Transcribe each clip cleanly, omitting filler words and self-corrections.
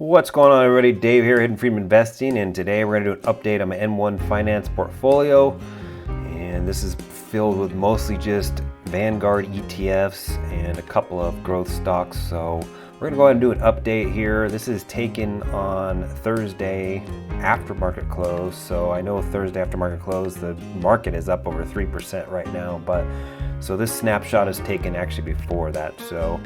What's going on, everybody? Dave here, Hidden Freedom Investing, and today we're going to do an update on my N1 Finance portfolio. And this is filled with mostly just Vanguard ETFs and a couple of growth stocks. So we're going to go ahead and do an update here. This is taken on Thursday after market close. So I know Thursday after market close, the market is up over 3% right now, but so this snapshot is taken actually before that. So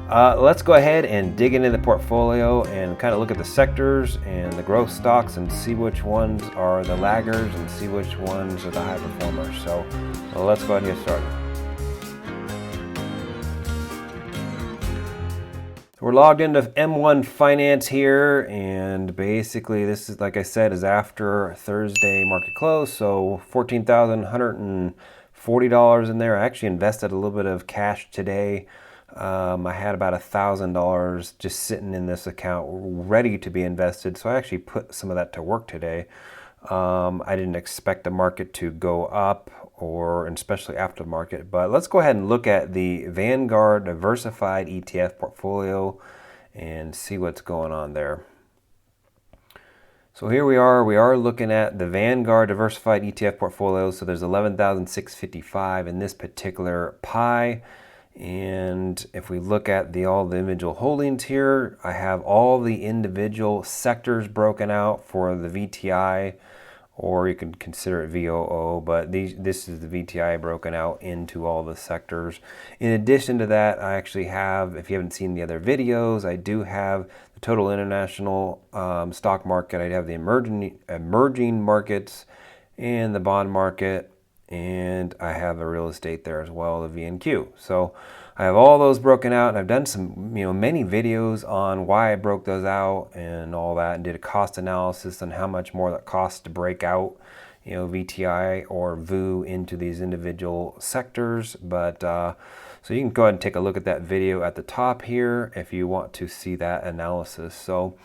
let's go ahead and dig into the portfolio and kind of look at the sectors and the growth stocks and see which ones are the laggards and see which ones are the high performers. So let's go ahead and get started. We're logged into M1 Finance here, and basically this is, like I said, is after Thursday market close, so $14,140 in there. I actually invested a little bit of cash today. I had about $1,000 just sitting in this account ready to be invested, so I actually put some of that to work today. I didn't expect the market to go up, or especially after the market, but let's go ahead and look at the Vanguard diversified ETF portfolio and see what's going on there. So here we are looking at the Vanguard diversified ETF portfolio. So there's 11,655 in this particular pie. And if we look at all the individual holdings here, I have all the individual sectors broken out for the VTI, or you can consider it VOO, but this is the VTI broken out into all the sectors. In addition to that, I actually have, if you haven't seen the other videos, I do have the total international stock market. I have the emerging markets and the bond market, and I have a real estate there as well, the VNQ. So I have all those broken out, and I've done some, many videos on why I broke those out and all that, and did a cost analysis on how much more that costs to break out, VTI or VOO into these individual sectors. But so you can go ahead and take a look at that video at the top here if you want to see that analysis. So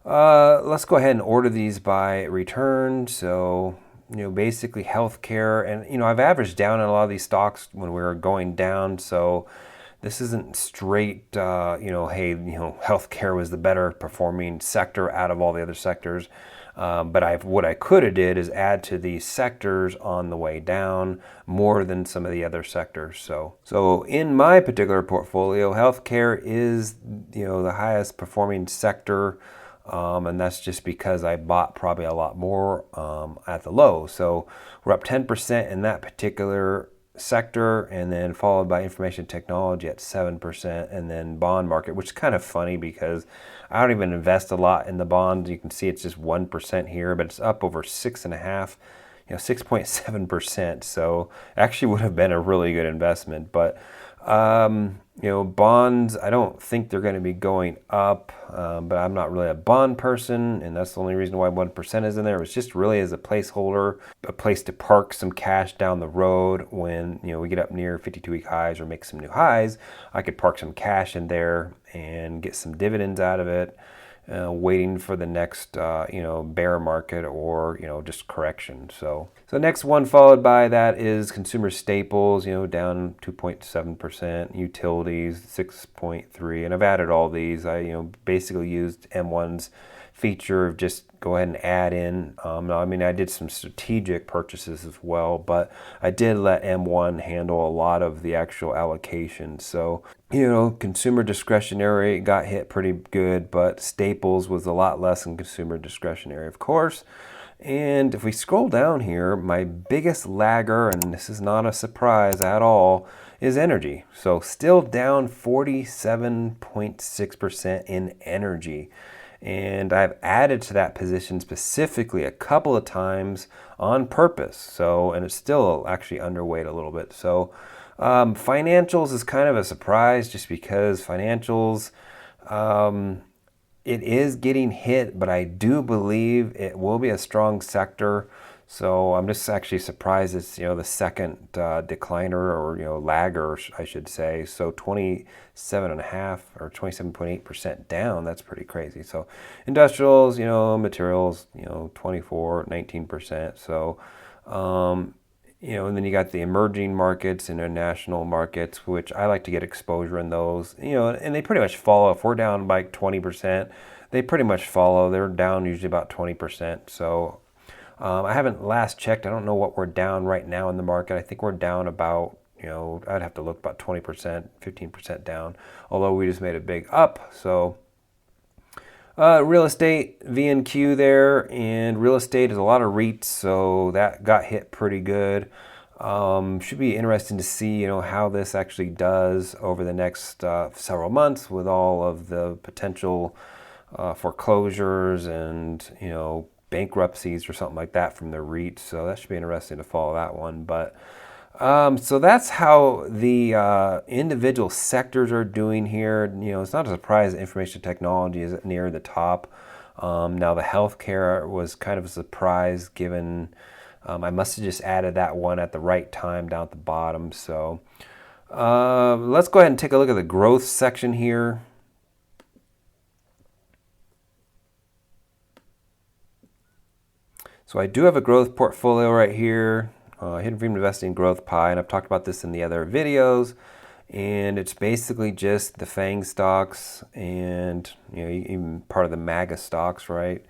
let's go ahead and order these by return. So basically healthcare, and I've averaged down on a lot of these stocks when we were going down, so this isn't straight hey, healthcare was the better performing sector out of all the other sectors, but what I could have did is add to these sectors on the way down more than some of the other sectors. So in my particular portfolio, healthcare is the highest performing sector. And that's just because I bought probably a lot more at the low. So we're up 10% in that particular sector, and then followed by information technology at 7%, and then bond market, which is kind of funny because I don't even invest a lot in the bonds. You can see it's just 1% here, but it's up over 6.7%. So actually would have been a really good investment. But bonds, I don't think they're going to be going up, but I'm not really a bond person, and that's the only reason why 1% is in there. It was just really as a placeholder, a place to park some cash down the road when we get up near 52-week highs or make some new highs. I could park some cash in there and get some dividends out of it, waiting for the next bear market or just correction. So next one followed by that is consumer staples, down 2.7%, utilities 6.3%, and I've added all these. I basically used M1's feature of just go ahead and add in. I did some strategic purchases as well, but I did let M1 handle a lot of the actual allocation. So consumer discretionary got hit pretty good, but staples was a lot less than consumer discretionary, of course. And if we scroll down here, my biggest lagger, and this is not a surprise at all, is energy. So still down 47.6% in energy. And I've added to that position specifically a couple of times on purpose. So, and it's still actually underweight a little bit. So financials is kind of a surprise, just because financials, it is getting hit, but I do believe it will be a strong sector. So I'm just actually surprised it's the second decliner, or lagger, I should say. So 27.5 or 27.8% down. That's pretty crazy. So industrials, materials, 19%. So and then you got the emerging markets, international markets, which I like to get exposure in those, and they pretty much follow. If we're down by 20%, they pretty much follow. They're down usually about 20%. So I haven't last checked. I don't know what we're down right now in the market. I think we're down about, I'd have to look about 20%, 15% down, although we just made a big up. So real estate, VNQ there, and real estate is a lot of REITs, so that got hit pretty good. Should be interesting to see, how this actually does over the next several months with all of the potential foreclosures and, bankruptcies or something like that from the REITs. So that should be interesting to follow that one. But so that's how the individual sectors are doing here. It's not a surprise that information technology is near the top. Now the healthcare was kind of a surprise given I must have just added that one at the right time down at the bottom. So let's go ahead and take a look at the growth section here. So I do have a growth portfolio right here, Hidden Freedom Investing Growth Pie, and I've talked about this in the other videos. And it's basically just the FANG stocks and even part of the MAGA stocks, right?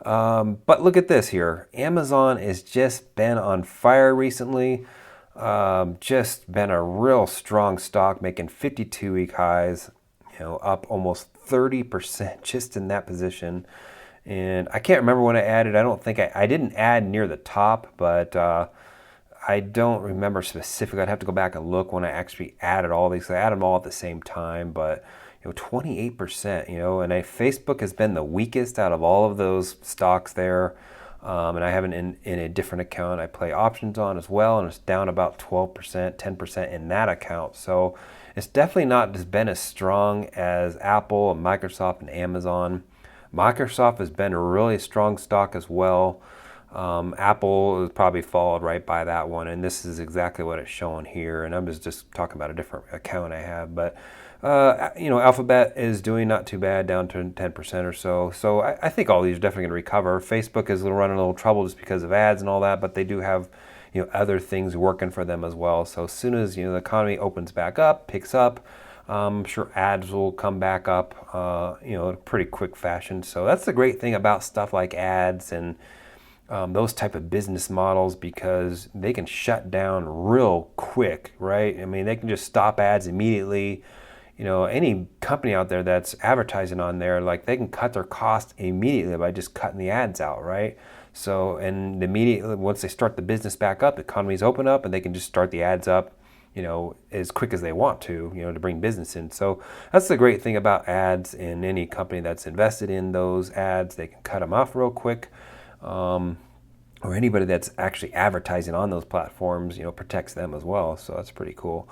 But look at this here. Amazon has just been on fire recently. Just been a real strong stock, making 52-week highs, up almost 30% just in that position. And I can't remember when I added. I don't think I didn't add near the top, but I don't remember specifically. I'd have to go back and look when I actually added all these. I added them all at the same time, but 28%, and Facebook has been the weakest out of all of those stocks there. And I have it in a different account I play options on as well, and it's down about 12%, 10% in that account. So it's definitely not been as strong as Apple and Microsoft and Amazon. Microsoft has been a really strong stock as well. Apple is probably followed right by that one, and this is exactly what it's showing here. And I'm just talking about a different account I have, but Alphabet is doing not too bad, down to 10% or so. So I think all these are definitely going to recover. Facebook is running a little trouble just because of ads and all that, but they do have other things working for them as well. So as soon as the economy opens back up, picks up, I'm sure ads will come back up, in a pretty quick fashion. So that's the great thing about stuff like ads and those type of business models, because they can shut down real quick, right? I mean, they can just stop ads immediately. Any company out there that's advertising on there, like they can cut their costs immediately by just cutting the ads out, right? So, and immediately once they start the business back up, the economies open up and they can just start the ads up, as quick as they want to bring business in. So that's the great thing about ads, in any company that's invested in those ads, they can cut them off real quick. Or anybody that's actually advertising on those platforms, protects them as well. So that's pretty cool.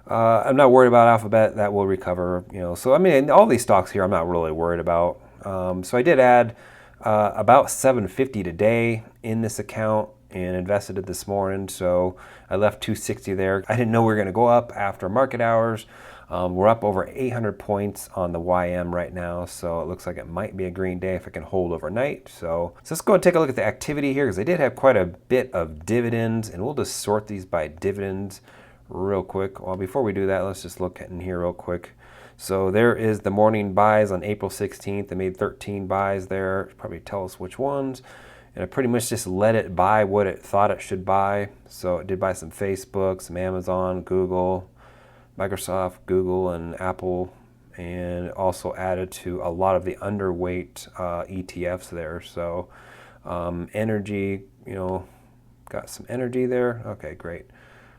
I'm not worried about Alphabet. That will recover, So, I mean, all these stocks here I'm not really worried about. So I did add about $750 today in this account and invested it this morning. So I left $260 there. I didn't know we were going to go up after market hours. We're up over 800 points on the YM right now, so it looks like it might be a green day if it can hold overnight. So let's go and take a look at the activity here, because they did have quite a bit of dividends, and we'll just sort these by dividends real quick. Well, before we do that, let's just look in here real quick. So there is the morning buys on April 16th. They made 13 buys there. Probably tell us which ones. And I pretty much just let it buy what it thought it should buy. So it did buy some Facebook, some Amazon, Google, Microsoft, Google, and Apple, and also added to a lot of the underweight ETFs there. So energy, got some energy there. Okay, great.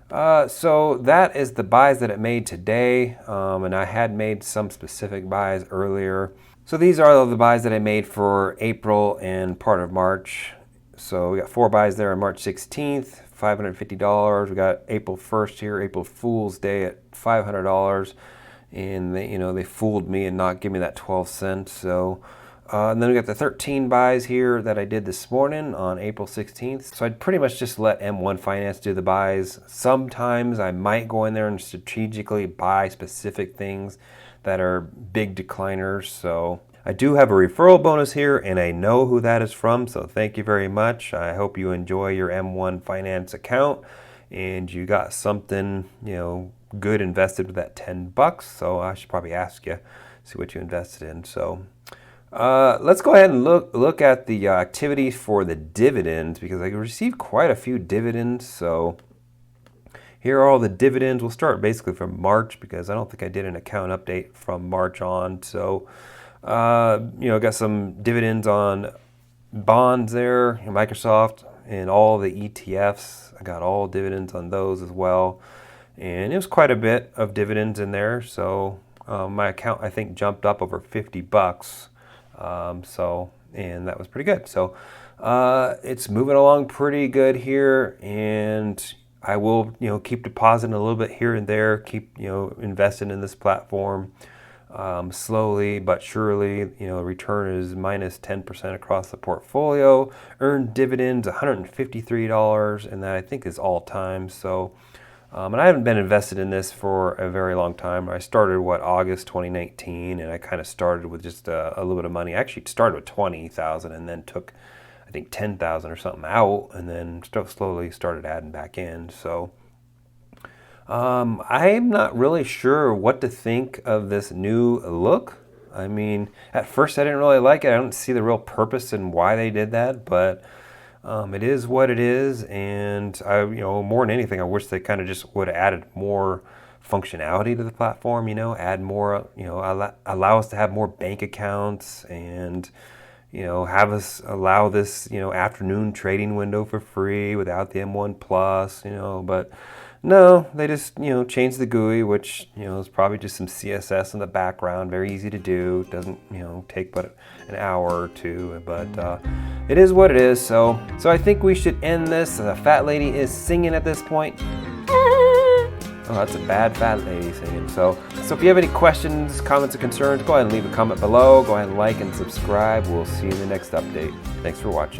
So that is the buys that it made today, and I had made some specific buys earlier. So these are the buys that I made for April and part of March. So we got 4 buys there on March 16th, $550. We got April 1st here, April Fool's Day at $500, and they fooled me and not give me that 12 cents. So and then we got the 13 buys here that I did this morning on April 16th. So I'd pretty much just let M1 Finance do the buys. Sometimes I might go in there and strategically buy specific things that are big decliners. So I do have a referral bonus here, and I know who that is from, so thank you very much. I hope you enjoy your M1 Finance account and you got something, good invested with that $10. So I should probably ask you, see what you invested in. So Let's go ahead and look at the activity for the dividends, because I received quite a few dividends. So here are all the dividends. We'll start basically from March, because I don't think I did an account update from March on. So, got some dividends on bonds there, Microsoft, and all the ETFs. I got all dividends on those as well. And it was quite a bit of dividends in there. So my account, I think, jumped up over 50 bucks. And that was pretty good. So it's moving along pretty good here, and I will, keep depositing a little bit here and there, keep, investing in this platform. Slowly but surely, return is minus 10% across the portfolio. Earned dividends $153, and that I think is all time. So, and I haven't been invested in this for a very long time. I started August 2019, and I kind of started with just a little bit of money. I actually started with 20,000 and then took, I think, 10,000 or something out, and then slowly started adding back in. So I'm not really sure what to think of this new look. I mean, at first I didn't really like it. I don't see the real purpose in why they did that, but it is what it is. And I, more than anything, I wish they kind of just would have added more functionality to the platform. Add more, allow us to have more bank accounts, and have us allow this, afternoon trading window for free without the M1 Plus, but no, they just, changed the GUI, which, is probably just some CSS in the background. Very easy to do. Doesn't, take but an hour or two, but it is what it is. So I think we should end this. The fat lady is singing at this point. Oh, that's a bad fat lady singing. So if you have any questions, comments, or concerns, go ahead and leave a comment below. Go ahead and like and subscribe. We'll see you in the next update. Thanks for watching.